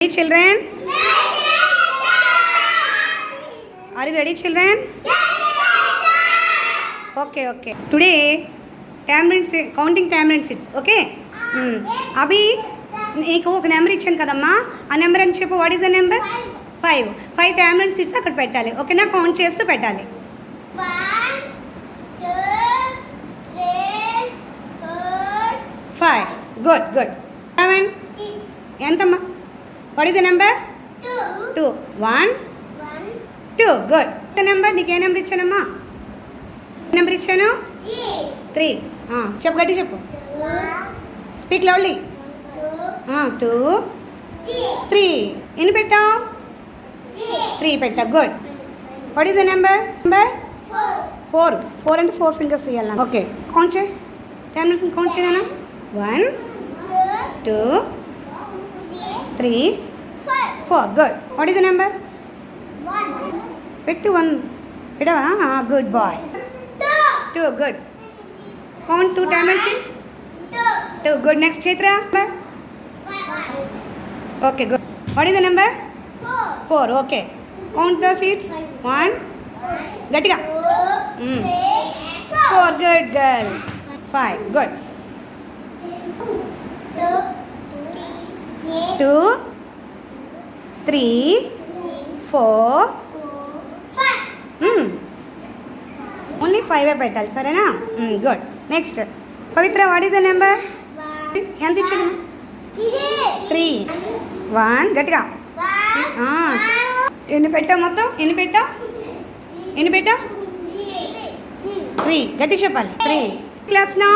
Ready, children? Are you ready, children? Okay. Today, counting tamarind seeds. Okay? Abhi, నీకు ఒక number ఇచ్చాను కదమ్మా, ఆ నెంబర్ అని చెప్పు. What is the number? 5 tamarind seeds అక్కడ పెట్టాలి. ఓకేనా? కౌంట్ చేస్తూ పెట్టాలి. 1 2 3 4 5 గుడ్ 7 ఎంతమ్మా? What is the number? 2 1 2 good. Number నీకు ఏ నెంబర్ ఇచ్చానమ్మా? నెంబర్ ఇచ్చాను 3. చెప్పు, గట్టి చెప్పు. Speak loudly. 2 3 ఎన్ని పెట్టావు? 3 పెట్టా. Good. What is the number? 4 అంటే 4 ఫింగర్స్ తీయాలి. ఓకే, కౌంట్ చేయి. 10 minutes కౌంట్ చేయనా? 1 2 3 4 good. What is the number? 1 పెట్టు. 1 పెట్టవా? Good boy. 2 good. Count 2 tamarind seeds. 2 good. Next Chaitra. Okay good. What is the number? 4 okay. Count the seeds. 1 గట్టిగా. 4 good girl. 5 good. 2 3 4 only 5 పెట్టాలి, సరేనా? Good. Next Pavitra, what is the number? ఎంత ఇచ్చాడు? 3 1 గట్టిగా. ఎన్ని పెట్టావు మొత్తం? ఎన్ని పెట్టావు? 3 గట్టి చెప్పాలి. 3 క్లాప్స్ నౌ.